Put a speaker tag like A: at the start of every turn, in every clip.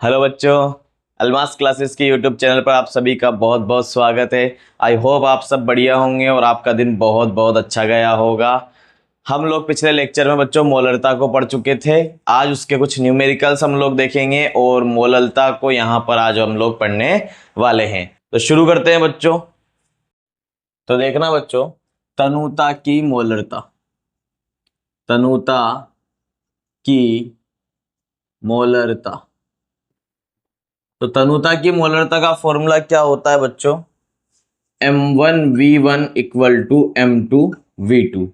A: Hello बच्चों, Almas classes के YouTube channel पर आप सभी का बहुत बहुत स्वागत है। आई होप आप सब बढ़िया होंगे और आपका दिन बहुत बहुत अच्छा गया होगा। हम लोग पिछले लेक्चर में बच्चों मोलरता को पढ़ चुके थे। आज उसके कुछ न्यूमेरिकल्स हम लोग देखेंगे और मोलरता को यहाँ पर आज हम लोग पढ़ने वाले हैं। तो शुरू करते हैं बच्चों। तो देखना बच्चों, तनुता की मोलरता, तनुता की मोलरता। तो तनुता की मोलरता का फॉर्मूला क्या होता है बच्चों? M1V1 equal to M2V2।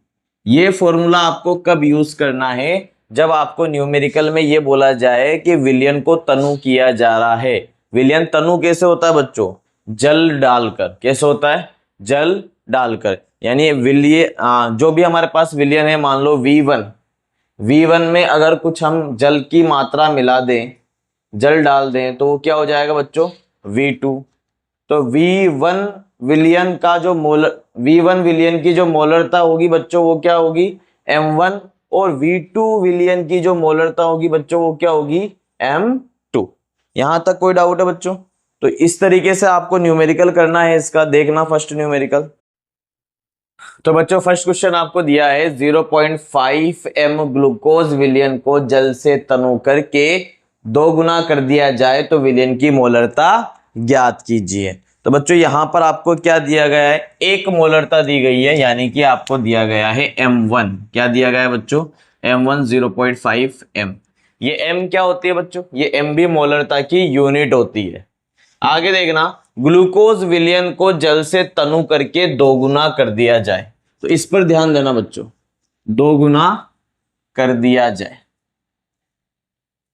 A: ये फॉर्मूला आपको कब यूज करना है? जब आपको न्यूमेरिकल में ये बोला जाए कि विलयन को तनु किया जा रहा है। विलयन तनु कैसे होता है बच्चों? जल डालकर। कैसे होता है? जल डालकर। यानी विलय जो भी हमारे पास विलयन है, मान लो V1 में अगर कुछ हम जल की मात्रा मिला दें, जल डाल दें, तो वो क्या हो जाएगा बच्चों? V2। तो V1 विलियन का जो V1 विलियन की जो मोलरता होगी बच्चों, वो क्या होगी? M1। और V2 विलियन की जो मोलरता होगी बच्चों, वो क्या होगी? M2। यहां तक कोई डाउट है बच्चों? तो इस तरीके से आपको न्यूमेरिकल करना है इसका। देखना फर्स्ट न्यूमेरिकल। तो बच्चों फर्स्ट क्वेश्चन आपको दिया है 0.5 m ग्लूकोज विलियन को जल से तनु करके 2 गुना कर दिया जाए तो विलियन की मोलरता ज्ञात कीजिए। तो बच्चों यहां पर आपको क्या दिया गया है? एक मोलरता दी गई है, यानी कि आपको दिया गया है M1। क्या दिया गया है बच्चों? M1 0.5 m। ये M क्या होती है बच्चों? ये M भी मोलरता की यूनिट होती है। आगे देखना, ग्लूकोज विलयन को जल से तनु करके 2 गुना कर दिया जाए। तो इस पर ध्यान देना बच्चों, 2 गुना कर दिया जाए।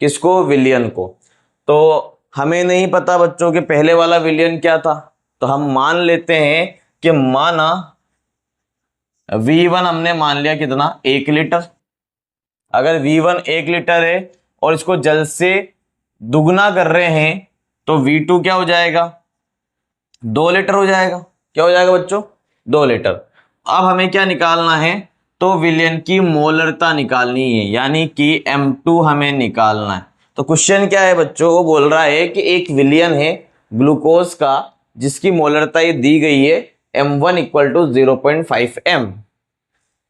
A: किसको? विलयन को। तो हमें नहीं पता बच्चों कि पहले वाला विलयन क्या था। तो हम मान लेते हैं कि माना V1 हमने मान लिया कितना? 1 लीटर। अगर V1 1 लीटर है और इसको जल से दुगुना कर रहे हैं तो V2 क्या हो जाएगा? 2 लीटर हो जाएगा। क्या हो जाएगा बच्चों? 2 लीटर। अब हमें क्या निकालना है? तो विलयन की मोलरता निकालनी है, यानी कि M2 हमें निकालना है। तो क्वेश्चन क्या है बच्चों? वो बोल रहा है कि एक विलयन है ग्लूकोज का जिसकी मोलरता ये दी गई है M1 इक्वल टू 0.5 m।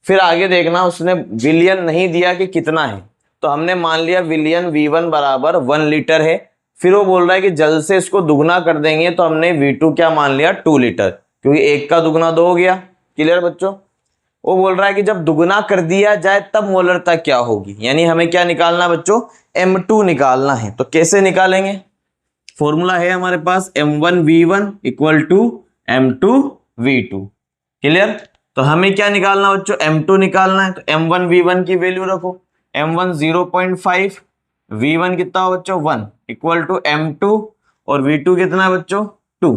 A: फिर आगे देखना, उसने विलयन नहीं दिया कि कितना है। तो हमने मान लिया विलयन V1 बराबर 1 लीटर है। फिर वो बोल रहा है कि जल से इसको दुगना कर देंगे, तो हमने V2 क्या मान लिया? 2 लीटर, क्योंकि 1 का दुगना 2 हो गया। क्लियर बच्चों? वो बोल रहा है कि जब दुगना कर दिया जाए तब मोलरता क्या होगी, यानी हमें क्या निकालना है बच्चों? M2 निकालना है। तो कैसे निकालेंगे? फॉर्मूला है हमारे पास M1V1 equal to M2V2। Clear? तो हमें क्या निकालना बच्चों? M2 निकालना है। तो M1V1 की वैल्यू रखो। M1 0.5, V1 कितना हो बच्चों? 1 इक्वल टू M2, और V2 कितना है बच्चों? 2।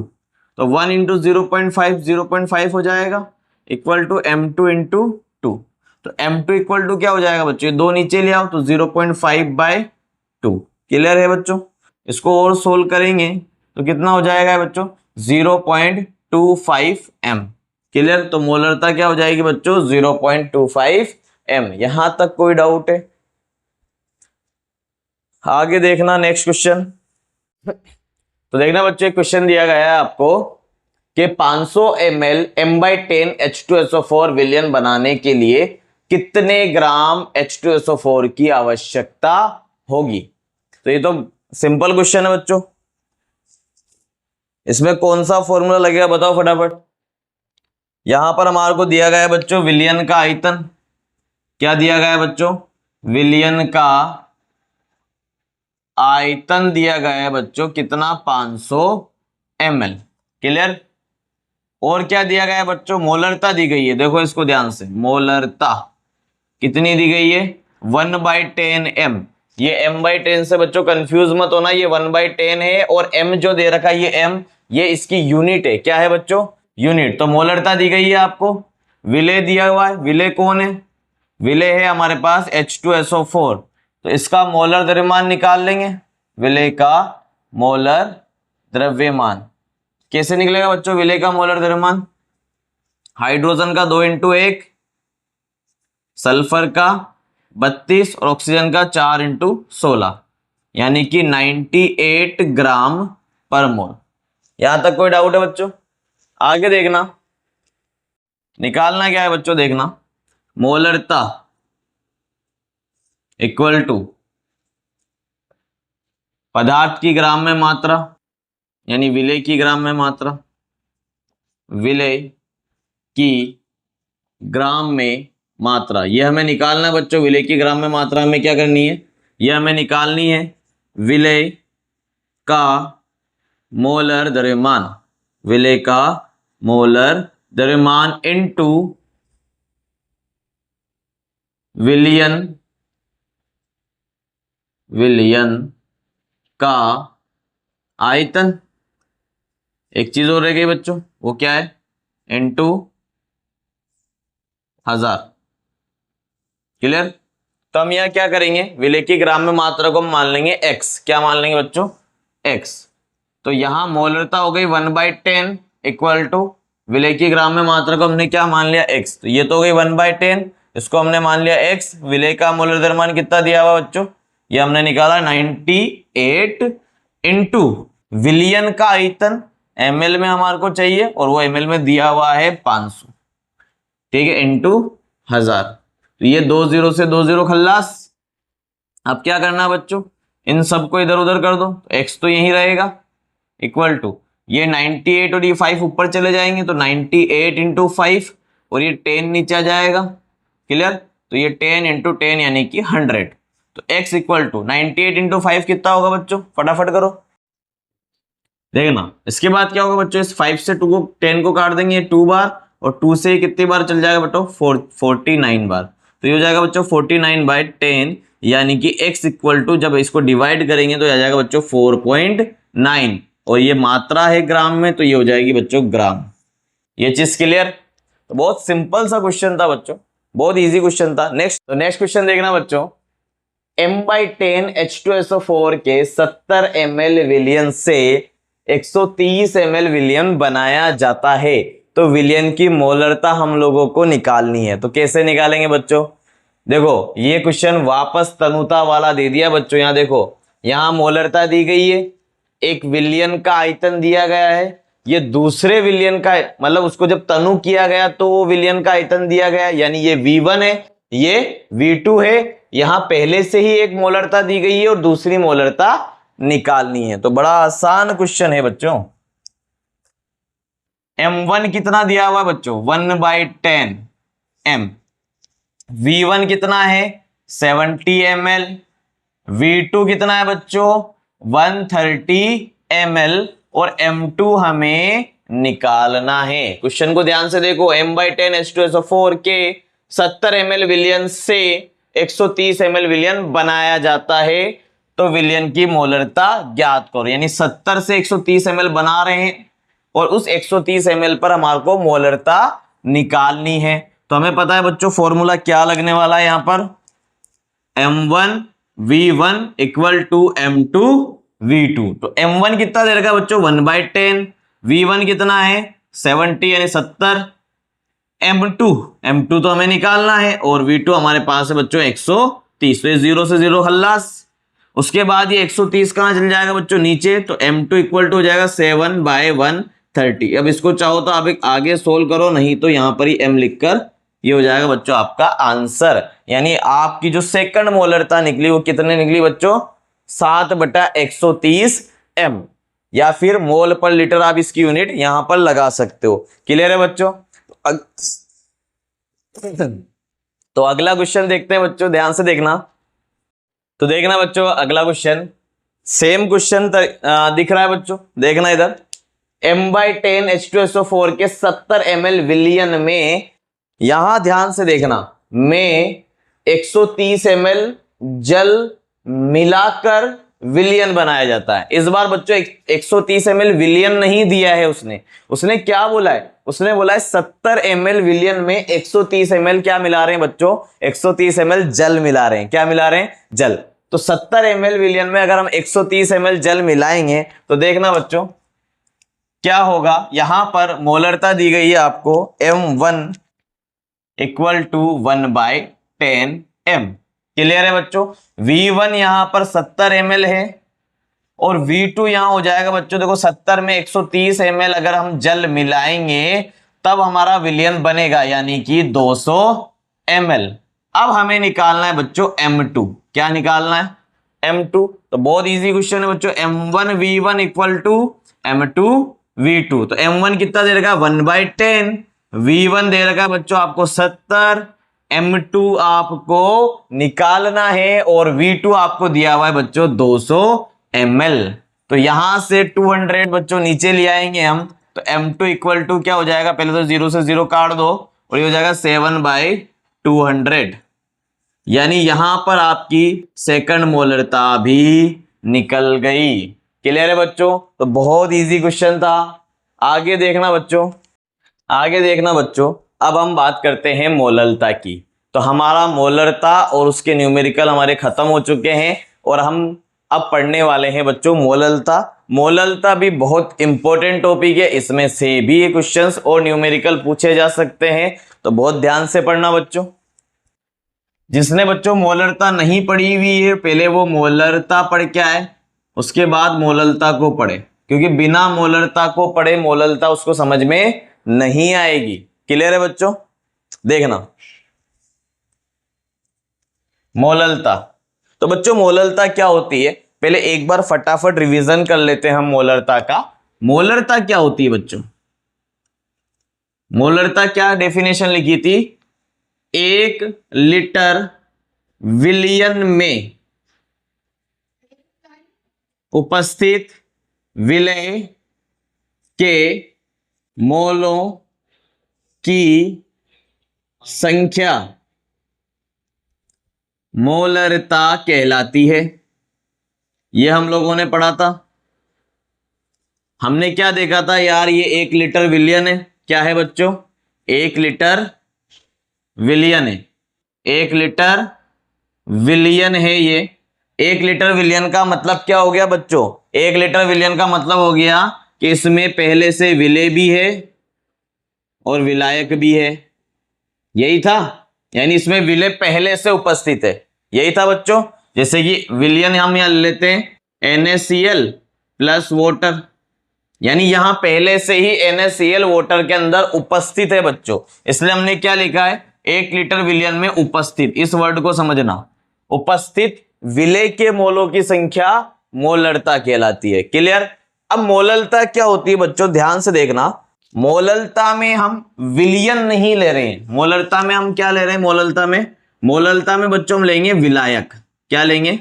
A: तो 1 इंटू 0.5 0.5 हो जाएगा इक्वल टू M2 इंटू 2। तो M2 इक्वल टू क्या हो जाएगा बच्चों? ये 2 नीचे ले आओ तो 0.5/2। क्लियर है बच्चों? इसको और सोल्व करेंगे तो कितना हो जाएगा बच्चों? 0.25 m। क्लियर? तो मोलरता क्या हो जाएगी बच्चों? 0.25 m। यहां तक कोई डाउट है? आगे देखना नेक्स्ट क्वेश्चन। तो देखना बच्चों, एक क्वेश्चन दिया गया है आपको कि 500 ml M/10 H2SO4 विलयन बनाने के लिए कितने ग्राम H2SO4 की आवश्यकता होगी? तो ये तो सिंपल क्वेश्चन है बच्चों। इसमें कौन सा फॉर्मूला लगेगा बताओ फटाफट। यहां पर हमारे को दिया गया है बच्चों विलयन का आयतन। क्या दिया गया है बच्चों? विलयन का आयतन दिया गया है बच्चों, कितना? 500 ml। क्लियर? और क्या दिया गया है बच्चों? मोलरता दी गई है। देखो इसको ध्यान से, मोलरता कितनी दी गई है? 1/10 m। ये M/10 से बच्चों कंफ्यूज मत होना, ये 1/10 है, और m जो दे रखा है ये m, ये इसकी यूनिट है। क्या है बच्चों? यूनिट। तो मोलरता दी गई है आपको। विलय दिया हुआ है। विलय कौन है? विलय है हमारे पास H2SO4। तो इसका मोलर द्रव्यमान निकाल लेंगे। विलय का मोलर द्रव्यमान कैसे निकलेगा बच्चों? विलय का मोलर द्रव्यमान, हाइड्रोजन का 2 इंटू 1, सल्फर का 32 और ऑक्सीजन का 4 इंटू 16। यानी कि 98 ग्राम पर मोल। यहां तक कोई डाउट है बच्चों? आगे देखना, निकालना क्या है बच्चों, देखना मोलरता इक्वल टू पदार्थ की ग्राम में मात्रा, यानी विलेय की ग्राम में मात्रा, विलेय की ग्राम में मात्रा। यह हमें निकालना है बच्चों। विलेय की ग्राम में मात्रा हमें क्या करनी है, यह हमें निकालनी है विलेय का मोलर द्रव्यमान, विलेय का मोलर द्रव्यमान इनटू विलयन का आयतन। एक चीज और रह गई बच्चों, वो क्या है, इनटू 1000। क्लियर? तो हम यह क्या करेंगे, विलेय की ग्राम में मात्रा को हम मान लेंगे x। क्या मान लेंगे बच्चों, x। तो यहां मोलरता हो गई 1/10 इक्वल टू विलेय की ग्राम में मात्रा को हमने क्या मान लिया, x। तो ये तो हो गई 1/10, इसको हमने मान लिया x। विलेय का मोलर द्रव्यमान कितना दिया हुआ बच्चों, ये हमने निकाला 98 इंटू विलियन का आयतन, ml में हमारे को चाहिए और वो ml में दिया हुआ है 500, ठीक है, इंटू 1000। तो ये 2 0 से 2 0 खल्लास। अब क्या करना है बच्चों, इन सबको इधर उधर कर दो, तो x तो यही रहेगा इक्वल टू ये 98 और ये 5 ऊपर चले जाएंगे, तो 98 इंटू 5 और ये 10 नीचे आ जाएगा। क्लियर? तो ये 10 इंटू 10 यानी कि 100। तो x इक्वल टू 98 इंटू 5 कितना होगा बच्चों, फटाफट करो देखना। इसके बाद क्या होगा बच्चों, इस 5 से 2 को 10 को काट देंगे 2 बार, और 2 से कितनी बार चल जाएगा बच्चों, 49 बार। तो ये हो जाएगा बच्चों 49/10, यानी कि x इक्वल टू जब इसको डिवाइड करेंगे तो आ जाएगा बच्चों 4.9, और ये मात्रा है ग्राम में, तो ये हो जाएगी बच्चों ग्राम। ये चीज क्लियर? तो बहुत सिंपल सा क्वेश्चन था बच्चों, बहुत इजी क्वेश्चन था। नेक्स्ट क्वेश्चन देखना बच्चों, m/10 H2SO4 के 70 ml विलियन से 130 ml विलियन बनाया जाता है, तो विलियन की मोलरता हम लोगों को निकालनी है। तो कैसे निकालेंगे बच्चों, देखो ये क्वेश्चन वापस तनुता वाला दे दिया बच्चों। यहां देखो, यहां मोलरता दी गई है, एक विलियन का आयतन दिया गया है, ये दूसरे विलियन का, मतलब उसको जब तनु किया गया तो वो विलियन का आयतन दिया गया, यानी ये V1 है, ये V2 है। यहां पहले से ही एक मोलरता दी गई है और दूसरी मोलरता निकालनी है। तो बड़ा आसान क्वेश्चन है बच्चों। M1 कितना दिया हुआ है बच्चों, 1/10 m। V1 कितना है 70 ml, V2 कितना है बच्चों 130 ml, और M2 हमें निकालना है। क्वेश्चन को ध्यान से देखो, m/10 H2SO4 के 70 ml विलियन से 130 ml विलियन बनाया जाता है, तो विलियन की मोलरता ज्ञात करो। यानी 70 से 130 ml बना रहे हैं और उस 130 ml पर हमारे को मोलरता निकालनी है। तो हमें पता है बच्चों फॉर्मूला क्या लगने वाला है, यहां पर M1 V1 equal to M2 V2। तो M1 कितना दे रखा है बच्चों 1/10, V1 कितना है 70 यानी 70, M2 तो हमें निकालना है, और V2 हमारे पास है बच्चों 130। तो 0 से 0 खल्लास। उसके बाद ये 130 कहां चल जाएगा बच्चों, नीचे। तो M2 इक्वल टू हो जाएगा 7/130। अब इसको चाहो तो आप एक आगे सोल्व करो, नहीं तो यहां पर ही M लिखकर ये हो जाएगा बच्चों आपका आंसर। यानी आपकी जो सेकंड मोलरता निकली वो कितने निकली बच्चों 7/130 m, या फिर मोल पर लीटर आप इसकी यूनिट यहां पर लगा सकते हो। क्लियर है बच्चों? तो अगला क्वेश्चन देखते हैं बच्चों, ध्यान से देखना। तो देखना बच्चों अगला क्वेश्चन, सेम क्वेश्चन दिख रहा है बच्चों, देखना इधर। m/10 H2SO4 के 70 ml विलियन में, यहां ध्यान से देखना, में 130 ml जल मिलाकर विलियन बनाया जाता है। इस बार बच्चों 130 ml विलियन नहीं दिया है उसने क्या बोला है, उसने बोला है 70 ml विलियन में 130 ml क्या मिला रहे हैं बच्चों, 130 ml जल मिला रहे हैं। क्या मिला रहे हैं, जल। तो 70 ml विलियन में अगर हम 130 ml जल मिलाएंगे तो देखना बच्चों क्या होगा। यहां पर मोलरता दी गई है आपको M1 equal to 1/10 m। Clear है बच्चों। V1 यहां पर 70 ml है और V2 यहां हो जाएगा बच्चों, देखो 70 में 130 ml अगर हम जल मिलाएंगे तब हमारा विलयन बनेगा, यानी कि 200 ml। अब हमें निकालना है बच्चों M2। क्या निकालना है? M2। तो बहुत इजी क्वेश्चन है बच्चों। M1V1 equal to M2V2। तो M1 कितना दे रखा? 1/10। V1 दे रखा बच्चों आपको 70। M2 आपको निकालना है और V2 आपको दिया हुआ है बच्चों 200 ml। तो यहां से 200 बच्चों नीचे ले आएंगे हम, तो M2 इक्वल टू क्या हो जाएगा? पहले तो 0 से 0 काट दो और ये हो जाएगा 7/200। यानी यहां पर आपकी सेकंड मोलरता भी निकल गई। क्लियर है बच्चों? तो बहुत इजी क्वेश्चन था। आगे देखना बच्चों, आगे देखना बच्चों। अब हम बात करते हैं मोलरता की। तो हमारा मोलरता और उसके न्यूमेरिकल हमारे खत्म हो चुके हैं और हम अब पढ़ने वाले हैं बच्चों मोलरता। मोलरता भी बहुत इंपॉर्टेंट टॉपिक है, इसमें से भी ये क्वेश्चंस और न्यूमेरिकल पूछे जा सकते हैं, तो बहुत ध्यान से पढ़ना बच्चों। जिसने बच्चों मोलरता नहीं पढ़ी हुई है पहले वो मोलरता पढ़ के आए, उसके बाद मोलरता को पढ़े, क्योंकि बिना मोलरता को पढ़े मोलरता उसको समझ में नहीं आएगी। क्लियर है बच्चों? देखना मोलरता। तो बच्चों मोलरता क्या होती है, पहले एक बार फटाफट रिवीजन कर लेते हैं हम मोलरता का। मोलरता क्या होती है बच्चों? मोलरता क्या डेफिनेशन लिखी थी? 1 लीटर विलयन में उपस्थित विलय के मोलों की संख्या मोलरता कहलाती है। यह हम लोगों ने पढ़ा था। हमने क्या देखा था यार? ये 1 लीटर विलयन है। क्या है बच्चों? 1 लीटर विलयन है। 1 लीटर विलयन है ये। 1 लीटर विलयन का मतलब क्या हो गया बच्चों? 1 लीटर विलयन का मतलब हो गया कि इसमें पहले से विलय भी है और विलायक भी है। यही था, यानी इसमें विलय पहले से उपस्थित है। यही था बच्चों। जैसे कि विलयन हम यहां लेते हैं NaCl प्लस वाटर, यानी यहां पहले से ही NaCl वाटर के अंदर उपस्थित है बच्चों, इसलिए हमने क्या लिखा है? 1 लीटर विलयन में उपस्थित। इस वर्ड को समझना, उपस्थित विलय के मोलों की संख्या मोलरता कहलाती है। क्लियर? अब मोलरता क्या होती है बच्चों? ध्यान से देखना। मोलरता में हम विलयन नहीं ले रहे हैं। मोलरता में हम क्या ले रहे हैं? मोलरता में बच्चों हम लेंगे विलायक। क्या लेंगे?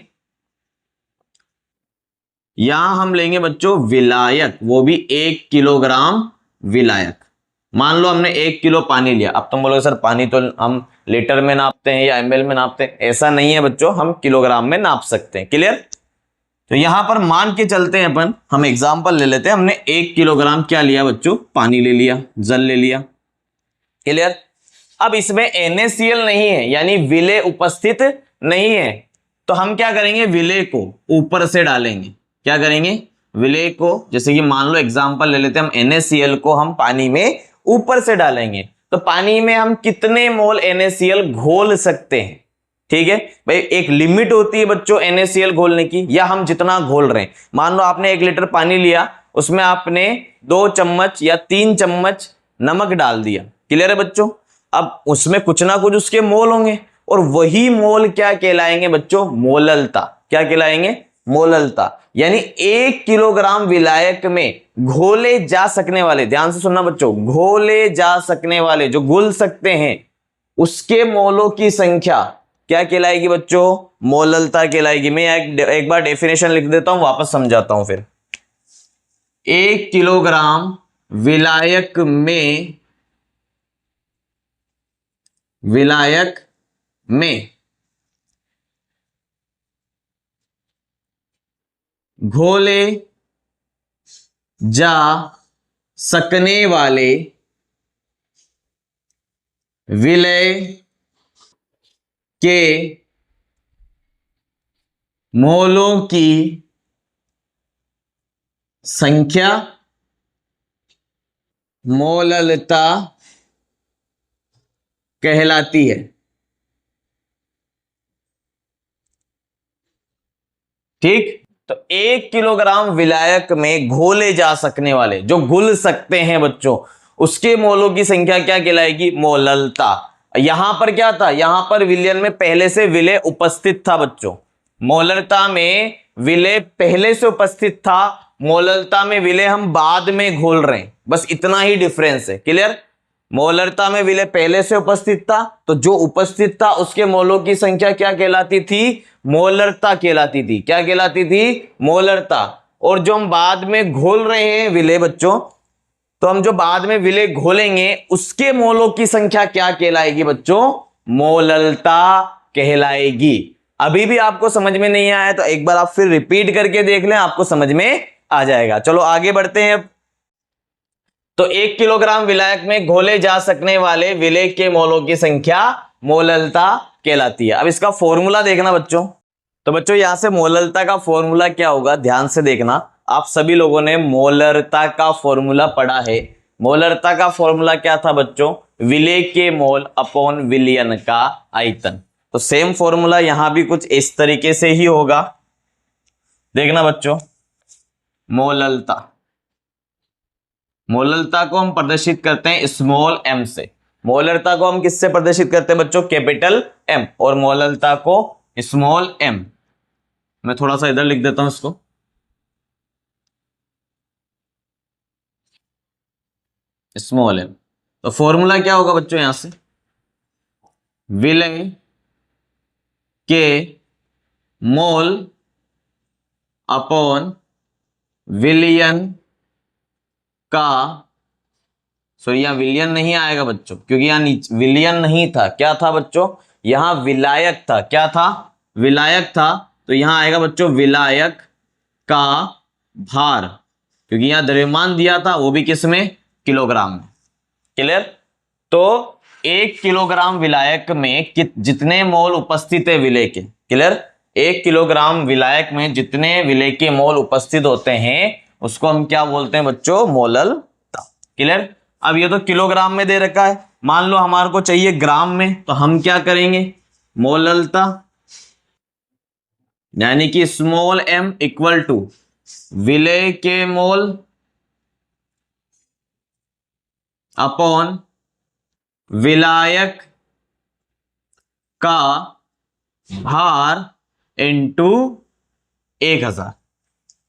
A: यहां हम लेंगे बच्चों विलायक, वो भी 1 किलोग्राम विलायक। मान लो हमने 1 किलो पानी लिया। अब तुम बोलोगे सर पानी तो हम लीटर में नापते हैं या ml में नापते हैं। ऐसा नहीं है बच्चों, हम किलोग्राम में नाप सकते हैं। क्लियर? तो यहां पर मान के चलते हैं अपन, हम एग्जांपल ले लेते हैं। हमने 1 किलोग्राम क्या लिया बच्चों? पानी ले लिया, जल ले लिया। क्लियर? अब इसमें NaCl नहीं है, यानी विलय उपस्थित नहीं है, तो हम क्या करेंगे? विलय को ऊपर से डालेंगे। क्या करेंगे? विलय को, जैसे कि मान लो एग्जांपल ले लेते हैं, हम NaCl को हम पानी में ऊपर से डालेंगे, तो पानी में हम कितने मोल NaCl घोल सकते हैं? ठीक है भाई, एक लिमिट होती है बच्चों NaCl घोलने की, या हम जितना घोल रहे हैं। मान लो आपने 1 लीटर पानी लिया, उसमें आपने 2 चम्मच या 3 चम्मच नमक डाल दिया। क्लियर है बच्चों? अब उसमें कुछ ना कुछ उसके मोल होंगे, और वही मोल क्या कहलाएंगे बच्चों? मोलरता। क्या कहलाएंगे? मोलरता। यानी 1 किलोग्राम विलायक में घोले जा सकने वाले, ध्यान से सुनना बच्चों, घोले जा सकने वाले, जो घुल सकते हैं, उसके मोलों की संख्या क्या कहलाएगी बच्चों? मोलरता कहलाएगी। मैं एक बार डेफिनेशन लिख देता हूं, वापस समझाता हूं फिर। 1 किलोग्राम विलायक में घोले जा सकने वाले विलय के मोलों की संख्या मोलरता कहलाती है। ठीक। तो 1 किलोग्राम विलायक में घोले जा सकने वाले, जो घुल सकते हैं बच्चों, उसके मोलों की संख्या क्या कहलाएगी? मोललता। यहां पर क्या था? यहां पर विलयन में पहले से विलय उपस्थित था बच्चों। मोलरता में विलय पहले से उपस्थित था, मोललता में विलय हम बाद में घोल रहे हैं, बस इतना ही डिफरेंस है। क्लियर? मोलरता में विलय पहले से उपस्थित था, तो जो उपस्थित था उसके मोलों की संख्या क्या कहलाती थी? मोलरता कहलाती थी। क्या कहलाती थी? मोलरता। और जो हम बाद में घोल रहे हैं विलय बच्चों, तो हम जो बाद में विलय घोलेंगे उसके मोलों की संख्या क्या कहलाएगी बच्चों? मोललता कहलाएगी। अभी भी आपको समझ में नहीं आया तो एक बार आप फिर रिपीट करके देख लें, आपको समझ में आ जाएगा। चलो आगे बढ़ते हैं। तो 1 किलोग्राम विलायक में घोले जा सकने वाले विलय के मोलों की संख्या मोललता कहलाती है। अब इसका फॉर्मूला देखना बच्चों। तो बच्चों यहां से मोललता का फॉर्मूला क्या होगा, ध्यान से देखना। आप सभी लोगों ने मोलरता का फॉर्मूला पढ़ा है। मोलरता का फॉर्मूला क्या था बच्चों? विलय के मोल अपॉन विलयन का आयतन। तो सेम फॉर्मूला यहां भी कुछ इस तरीके से ही होगा। देखना बच्चों, मोललता, मोलरता को हम प्रदर्शित करते हैं स्मॉल m से। मोलरता को हम किससे प्रदर्शित करते हैं बच्चों? Capital M। और मोलरता को स्मॉल m। मैं थोड़ा सा इधर लिख देता हूं इसको, स्मॉल m। तो फॉर्मूला क्या होगा बच्चों? यहां से विलय के मोल अपॉन विलयन का, सॉरी यहां विलयन नहीं आएगा बच्चों, क्योंकि यहां विलयन नहीं था। क्या था बच्चों? यहां विलायक था। क्या था? विलायक था। तो यहां आएगा बच्चों विलायक का भार, क्योंकि यहां द्रव्यमान दिया था, वो भी किस में? किलोग्राम में। क्लियर? तो 1 किलोग्राम विलायक में जितने मोल उपस्थित है विलय के, क्लियर? 1 किलोग्राम विलायक में जितने विलय के मोल उपस्थित होते हैं उसको हम क्या बोलते हैं बच्चों? मोललता। क्लियर? अब ये तो किलोग्राम में दे रखा है, मान लो हमारे को चाहिए ग्राम में, तो हम क्या करेंगे? मोललता यानी कि स्मॉल m इक्वल टू विलय के मोल अपॉन विलायक का भार इंटू 1000।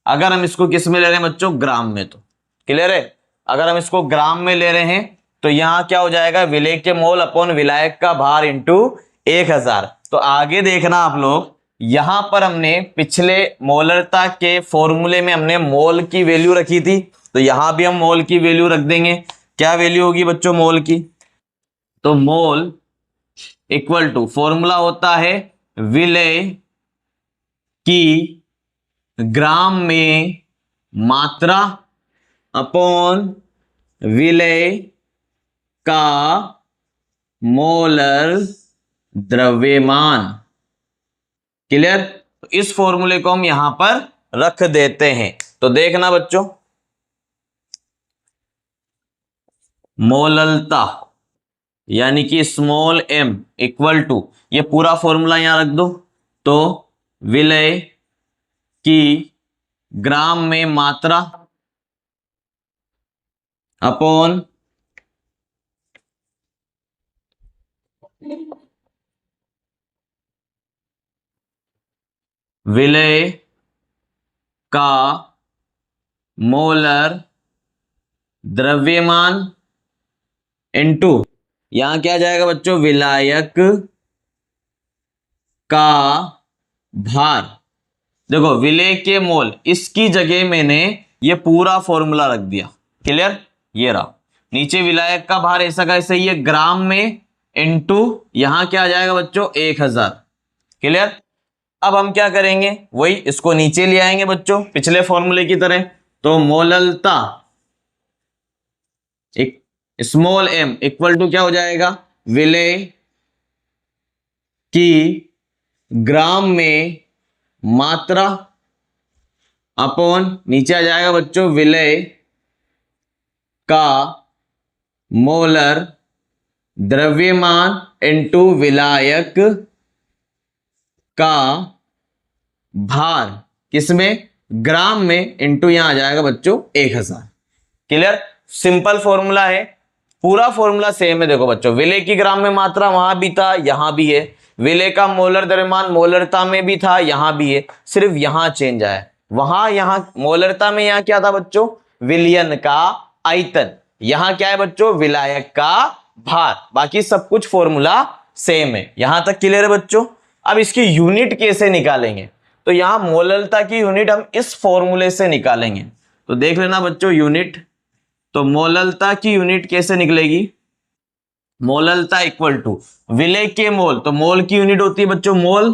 A: अगर हम इसको किस में ले रहे हैं बच्चों? ग्राम में। तो क्लियर है? अगर हम इसको ग्राम में ले रहे हैं तो यहां क्या हो जाएगा? विलय के मोल अपॉन विलायक का भार इंटू 1000। तो आगे देखना आप लोग, यहां पर हमने पिछले मोलरता के फॉर्मूले में हमने मोल की वैल्यू रखी थी, तो यहां भी हम मोल की वैल्यू रख देंगे। क्या वैल्यू होगी बच्चों मोल की? तो मोल इक्वल टू, फॉर्मूला होता है विलय की ग्राम में मात्रा अपॉन विलय का मोलर द्रव्यमान। क्लियर? तो इस फॉर्मूले को हम यहां पर रख देते हैं। तो देखना बच्चों, मोललता यानी कि स्मॉल m इक्वल टू, ये पूरा फॉर्मूला यहां रख दो। तो विलय की ग्राम में मात्रा अपॉन विलय का मोलर द्रव्यमान इनटू, यहां क्या जाएगा बच्चों? विलायक का भार। देखो विलय के मोल, इसकी जगह मैंने ये पूरा फॉर्मूला रख दिया। क्लियर? ये रहा, नीचे विलायक का भार ऐसा का ऐसा ही है ग्राम में, इनटू यहां क्या आ जाएगा बच्चों? 1000। क्लियर? अब हम क्या करेंगे? वही इसको नीचे ले आएंगे बच्चों पिछले फॉर्मूले की तरह। तो मोललता एक स्मॉल m इक्वल टू क्या हो जाएगा? विलय की ग्राम में मात्रा अपॉन, नीचे आ जाएगा बच्चों विलय का मोलर द्रव्यमान इनटू विलायक का भार। किसमें, ग्राम में, इंटू यहां आ जाएगा बच्चों 1000। क्लियर, सिंपल फॉर्मूला है, पूरा फॉर्मूला सेम है। देखो बच्चों, विलेय की ग्राम में मात्रा वहां भी था, यहां भी है। विलेय का मोलर द्रव्यमान मोलरता में भी था, यहां भी है, सिर्फ यहां चेंज आया। वहां यहां मोलरता में यहां क्या था बच्चों, विलयन का आयतन, यहां क्या है बच्चों, विलायक का भार। बाकी सब कुछ फॉर्मूला सेम है। यहां तक क्लियर है बच्चों। अब इसकी यूनिट कैसे निकालेंगे, तो यहां मोलरता की यूनिट हम इस फॉर्मूले से निकालेंगे। तो देख लेना बच्चों यूनिट, तो मोलरता की यूनिट कैसे निकलेगी, मोलरता इक्वल टू विलेय के मोल, तो मोल की यूनिट होती है बच्चों मोल,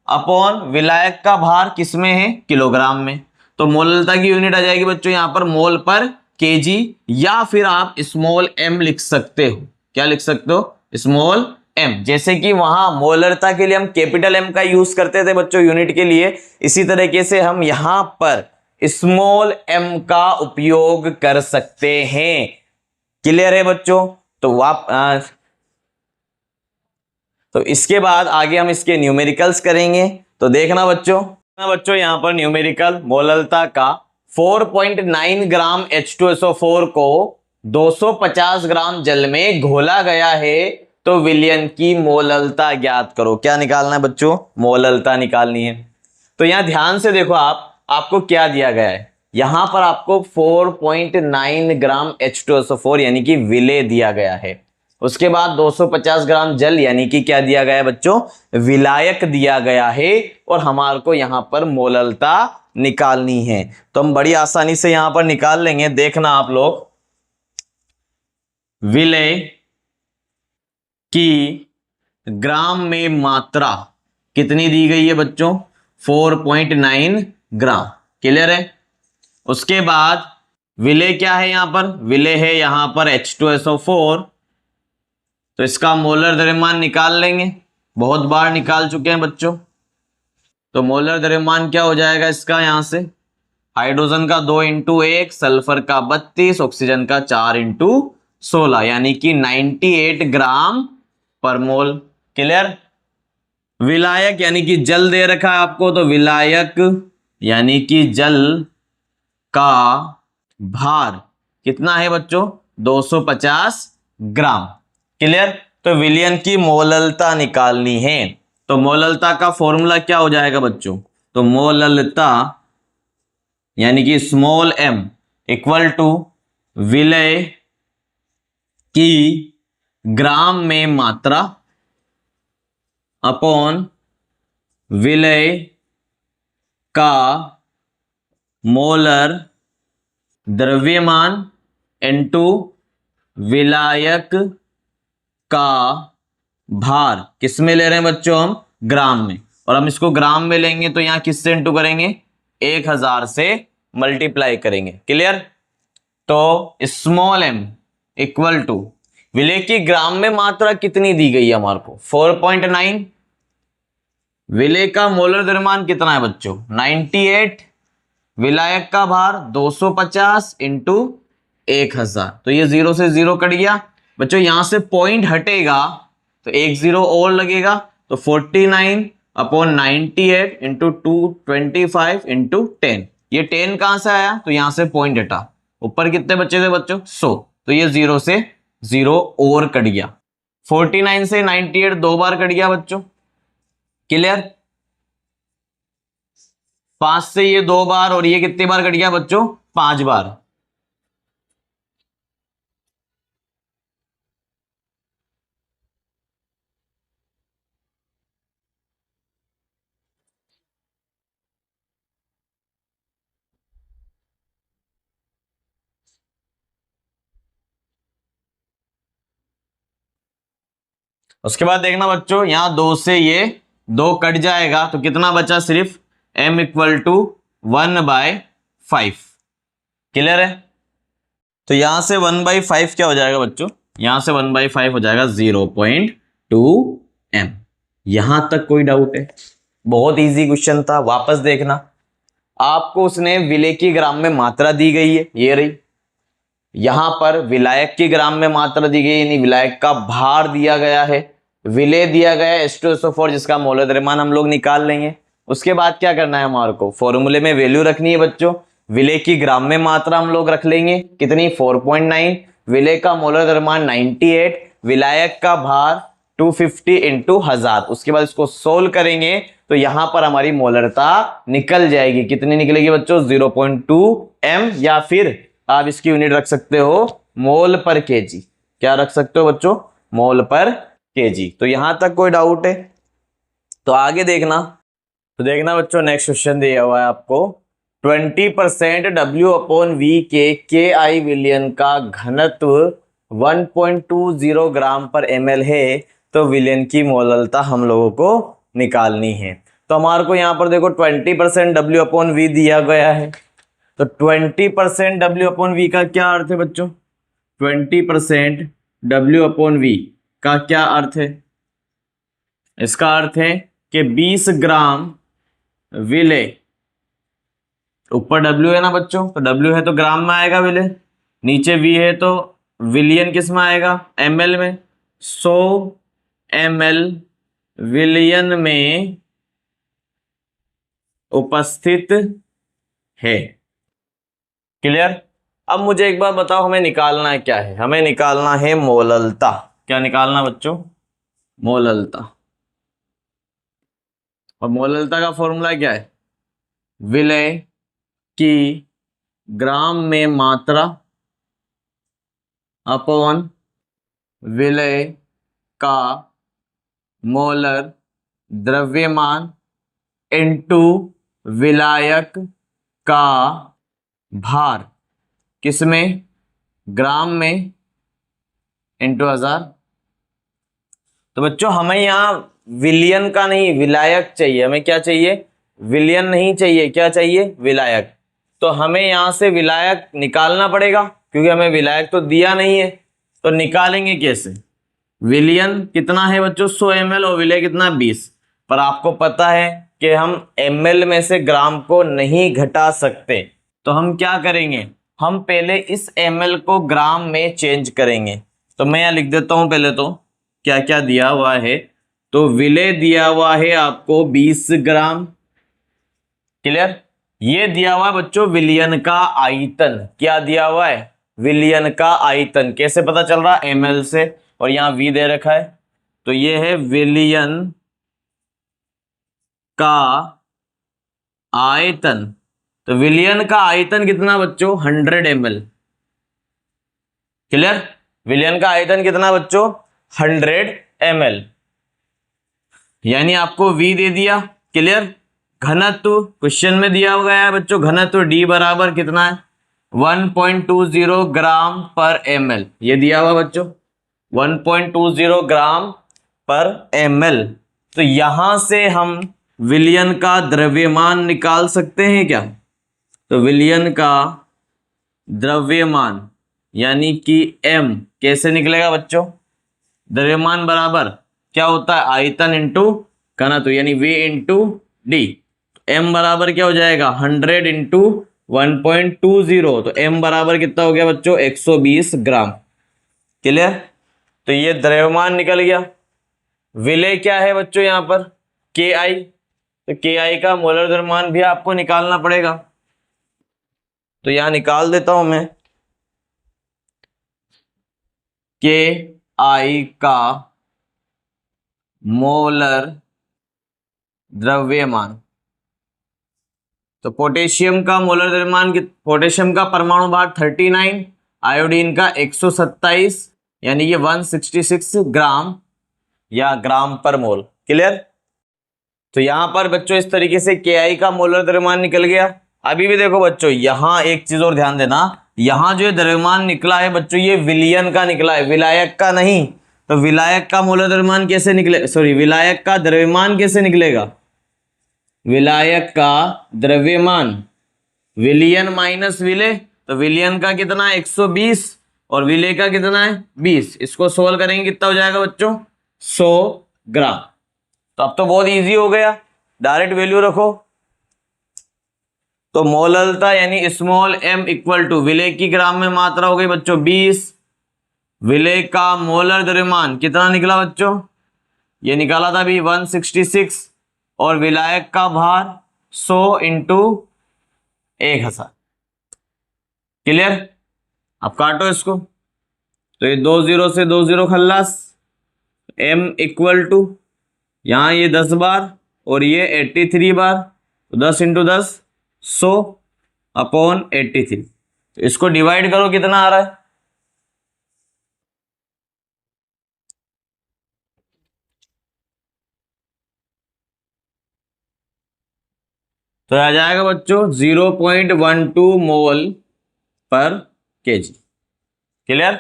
A: अपॉन विलायक का भार किसमें है, किलोग्राम में। तो मोलरता की यूनिट आ जाएगी बच्चों यहां पर मोल पर केजी, या फिर आप स्मॉल एम लिख सकते हो। क्या लिख सकते हो, स्मॉल एम। जैसे कि वहां मोलरता के लिए हम कैपिटल एम का यूज करते थे बच्चों यूनिट के लिए, इसी तरीके से हम यहां पर स्मॉल एम का उपयोग कर सकते हैं। क्लियर है बच्चों। तो इसके बाद आगे हम इसके न्यूमेरिकल्स करेंगे। तो देखना बच्चों यहां पर न्यूमेरिकल मोलरता का 4.9 ग्राम H2SO4 को 250 ग्राम जल में घोला गया है, तो विलयन की मोलरता ज्ञात करो। क्या निकालना है बच्चों, मोलरता निकालनी है। तो यहां ध्यान से देखो, आपको क्या दिया गया है, यहां पर आपको 4.9 ग्राम H2SO4 यानी कि विलेय दिया गया है। उसके बाद 250 ग्राम जल यानी कि क्या दिया गया है बच्चों, विलायक दिया गया है, और हमारे को यहां पर मोलरता निकालनी है। तो हम बड़ी आसानी से यहां पर निकाल लेंगे। देखना आप लोग, विलेय की ग्राम में मात्रा कितनी दी गई है बच्चों, 4.9 ग्राम। क्लियर है। उसके बाद विलेय क्या है, यहां पर विलेय है यहां पर H2SO4, तो इसका मोलर द्रव्यमान निकाल लेंगे, बहुत बार निकाल चुके हैं बच्चों। तो मोलर द्रव्यमान क्या हो जाएगा इसका, यहां से हाइड्रोजन का 2 × 1, सल्फर का 32, ऑक्सीजन का 4 × 16 यानी कि 98 ग्राम पर मोल। क्लियर। विलायक यानी कि जल दे रखा है आपको, तो विलायक यानी कि जल का भार कितना है बच्चों, 250 ग्राम। क्लियर। तो विलयन की मोलरता निकालनी है। तो मोलरता का फॉर्मूला क्या हो जाएगा बच्चों, तो मोलरता यानी कि स्मॉल m इक्वल टू विलेय की ग्राम में मात्रा अपॉन विलेय का मोलर द्रव्यमान इनटू विलायक का भार। किस में ले रहे हैं बच्चों हम, ग्राम में, और हम इसको ग्राम में लेंगे तो यहां किससे इंटू करेंगे, 1000 से मल्टीप्लाई करेंगे। क्लियर। तो स्मॉल m इक्वल टू विलेय की ग्राम में मात्रा कितनी दी गई है हमारे को, 4.9। विलेय का मोलर द्रव्यमान कितना है बच्चों, 98। विलायक का भार 250 इंटू 1000, तो ये 0 से 0 कट गया बच्चों। यहां से पॉइंट हटेगा तो एक 0 और लगेगा, तो 49 अपॉन 98 इंटू 225 इंटू 10। ये 10 कहां से आया, तो यहां से पॉइंट हटा, ऊपर कितने बच्चे थे बच्चों, 100, तो ये 0 से 0 और कट गया। 49 से 98 दो बार कट गया बच्चों। क्लियर। 5 से ये 2 बार, और ये कितनी बार कट गया बच्चों, 5 बार। उसके बाद देखना बच्चों, यहां 2 से ये 2 कट जाएगा, तो कितना बचा, सिर्फ m इक्वल टू 1/5। क्लियर है। तो यहां से 1/5 क्या हो जाएगा बच्चों, यहां से 1/5 हो जाएगा 0.2 m। यहां तक कोई डाउट है, बहुत इजी क्वेश्चन था। वापस देखना, आपको उसने विलेय की ग्राम में मात्रा दी गई है, ये रही। यहां पर विलायक की ग्राम में मात्रा दी गई, यानी विलायक का भार दिया गया है। विलेय दिया गया है H2SO4, जिसका मोलर द्रव्यमान हम लोग निकाल लेंगे। उसके बाद क्या करना है हमारे को, फॉर्मूले में वैल्यू रखनी है बच्चों। विलेय की ग्राम में मात्रा हम लोग रख लेंगे कितनी 4.9, विलेय का मोलर द्रव्यमान 98, विलायक का भार 250 इंटू 1000। उसके बाद इसको सोल्व करेंगे तो यहां पर हमारी मोलरता निकल जाएगी। कितनी निकलेगी बच्चों 0.2 m, या फिर आप इसकी यूनिट रख सकते हो मोल पर केजी। क्या रख सकते हो बच्चों, मोल पर केजी। तो यहां तक कोई डाउट है? तो आगे देखना, तो देखना बच्चों नेक्स्ट क्वेश्चन दिया हुआ है आपको 20% W/V के आई विलयन का घनत्व 1.20 ग्राम पर ml है, तो विलयन की मोलरता हम लोगों को निकालनी है। तो हमारे को यहाँ पर देखो 20% W/V दिया गया है, तो 20% W/V का क्या अर्थ है बच्चों, 20% W/V का क्या अर्थ है, इसका अर्थ है कि 20 ग्राम विलेय, ऊपर W है ना बच्चों, तो W है तो ग्राम में आएगा विलेय, नीचे V है तो विलियन किस में आएगा, ml में। 100 ml विलियन में उपस्थित है। क्लियर? अब मुझे एक बार बताओ हमें निकालना है क्या है, हमें निकालना है मोललता। क्या निकालना बच्चों, मोललता। और मोललता का फॉर्मूला क्या है, विलेय की ग्राम में मात्रा अपॉन विलेय का मोलर द्रव्यमान इनटू विलायक का भार, किसमें, ग्राम में, इनटू 1000। तो बच्चों हमें यहाँ विलियन का नहीं विलायक चाहिए, हमें क्या चाहिए, विलियन नहीं चाहिए, क्या चाहिए, विलायक। तो हमें यहाँ से विलायक निकालना पड़ेगा क्योंकि हमें विलायक तो दिया नहीं है। तो निकालेंगे कैसे, विलियन कितना है बच्चों 100 ml और विलेय कितना 20, पर आपको पता है कि हम ml में से ग्राम को नहीं घटा सकते। तो हम क्या करेंगे, हम पहले इस ml को ग्राम में चेंज करेंगे। तो मैं यहाँ लिख देता हूं पहले तो क्या क्या दिया हुआ है। तो विलेय दिया हुआ है आपको 20 ग्राम, क्लियर। ये दिया हुआ है बच्चों विलियन का आयतन, क्या दिया हुआ है, विलियन का आयतन। कैसे पता चल रहा है, ml से, और यहां V दे रखा है। तो ये है विलियन का आयतन। तो विलियन का आयतन कितना बच्चों 100 ml, क्लियर। विलियन का आयतन कितना बच्चों 100 ml, यानी आपको V दे दिया, क्लियर। घनत्व क्वेश्चन में दिया गया है बच्चों, घनत्व D बराबर कितना है 1.20 ग्राम पर ml, ये दिया हुआ बच्चों 1.20 ग्राम पर ml। तो यहां से हम विलियन का द्रव्यमान निकाल सकते हैं क्या, तो विलियन का द्रव्यमान यानी कि m कैसे निकलेगा बच्चों, द्रव्यमान बराबर क्या होता है आयतन इंटू घनत्व यानी V इंटू डी। m बराबर क्या हो जाएगा 100 इंटू 1.20, तो m बराबर कितना हो गया बच्चों 120 ग्राम, क्लियर। तो ये द्रव्यमान निकल गया। विलेय क्या है बच्चों यहाँ पर Ki, तो Ki का मोलर द्रव्यमान भी आपको निकालना पड़ेगा। तो यहां निकाल देता हूं मैं, Ki का मोलर द्रव्यमान। तो पोटेशियम का मोलर द्रव्यमान, पोटेशियम का परमाणु भार 39, आयोडीन का 127, यानी ये 166 ग्राम या ग्राम पर मोल, क्लियर। तो यहां पर बच्चों इस तरीके से Ki का मोलर द्रव्यमान निकल गया। अभी भी देखो बच्चों यहां एक चीज और ध्यान देना, यहां जो द्रव्यमान निकला है बच्चों ये विलियन का निकला है, विलायक का नहीं। तो विलायक का मोलर द्रव्यमान कैसे निकले, सॉरी विलायक का द्रव्यमान कैसे निकलेगा, विलायक का द्रव्यमान विलियन माइनस विलेय, तो विलियन का कितना है 120 और विलेय का कितना है 20। इसको सोल्व करेंगे कितना हो जाएगा बच्चों 100 ग्राम। तो अब तो बहुत इजी हो गया, डायरेक्ट वैल्यू रखो। तो मोललता यानी स्मॉल m इक्वल टू विलेय की ग्राम में मात्रा हो गई बच्चों 20, विलेय का मोलर द्रव्यमान कितना निकला बच्चों, ये निकाला था अभी 166 और विलायक का भार 100 इंटू 1000। क्लियर? अब काटो इसको, तो ये 2 0 से 2 0 खल्लास, m इक्वल टू यहाँ ये 10 बार और ये 83 बार, तो 10 इंटू 10 100 अपॉन 83। तो इसको डिवाइड करो, कितना आ रहा है? तो आ जाएगा बच्चों 0.12 मोल पर केजी। क्लियर?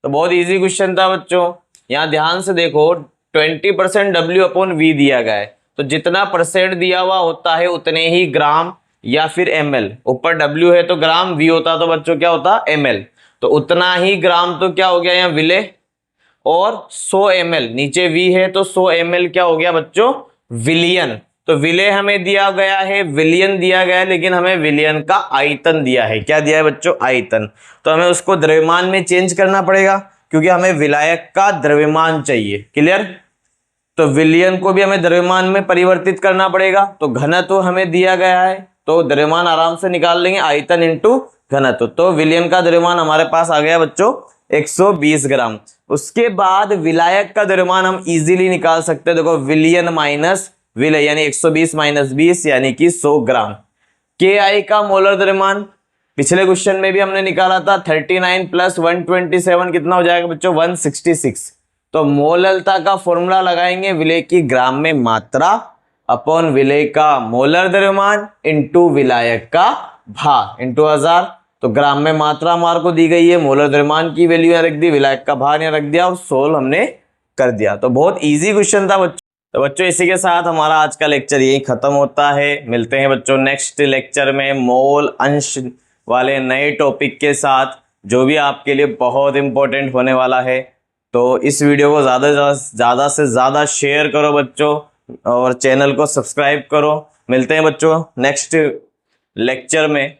A: तो बहुत इजी क्वेश्चन था बच्चों। यहाँ ध्यान से देखो, 20% W अपॉन V दिया गया है, तो जितना परसेंट दिया हुआ होता है उतने ही ग्राम या फिर ml। ऊपर W है तो ग्राम, V होता तो बच्चों क्या होता? ml। तो उतना ही ग्राम तो क्या हो गया यहाँ विले, और 100 ml, नीचे V है तो 100 ml क्या हो गया बच्चों? विलियन। तो विले हमें दिया गया है, विलियन दिया गया है, लेकिन हमें विलियन का आयतन दिया है। क्या दिया है बच्चों? आयतन। तो हमें उसको द्रव्यमान में चेंज करना पड़ेगा, क्योंकि हमें विलायक का द्रव्यमान चाहिए। क्लियर? तो विलियन को भी हमें द्रव्यमान में परिवर्तित करना पड़ेगा। तो घनत्व हमें दिया गया है, तो द्रव्यमान आराम से निकाल लेंगे, आयतन इंटू घनत्व। तो विलियन का द्रव्यमान हमारे पास आ गया बच्चों 120 ग्राम। उसके बाद विलायक का द्रव्यमान हम इजीली निकाल सकते हैं। देखो, विलियन माइनस विलय यानी 120 माइनस 20 यानी कि 100 ग्राम। के आई का मोलर द्रव्यमान पिछले क्वेश्चन में भी हमने निकाला था, 39 प्लस 127 कितना हो जाएगा बच्चों? 166। तो मोललता का फॉर्मूला लगाएंगे, विलय की ग्राम में मात्रा अपॉन विलय का मोलर द्रव्यमान इंटू विलायक का भार इंटू 1000। तो ग्राम में मात्रा हमारे को दी गई है, मोलर द्रव्यमान की वैल्यू यहाँ रख दी, विलायक का भार यहाँ रख दिया और सोल्व हमने कर दिया। तो बहुत इजी क्वेश्चन था बच्चों। तो बच्चों इसी के साथ हमारा आज का लेक्चर यही खत्म होता है। मिलते हैं बच्चों नेक्स्ट लेक्चर में मोल अंश वाले नए टॉपिक के साथ, जो भी आपके लिए बहुत इंपॉर्टेंट होने वाला है। तो इस वीडियो को ज़्यादा से ज़्यादा शेयर करो बच्चों, और चैनल को सब्सक्राइब करो। मिलते हैं बच्चों नेक्स्ट लेक्चर में।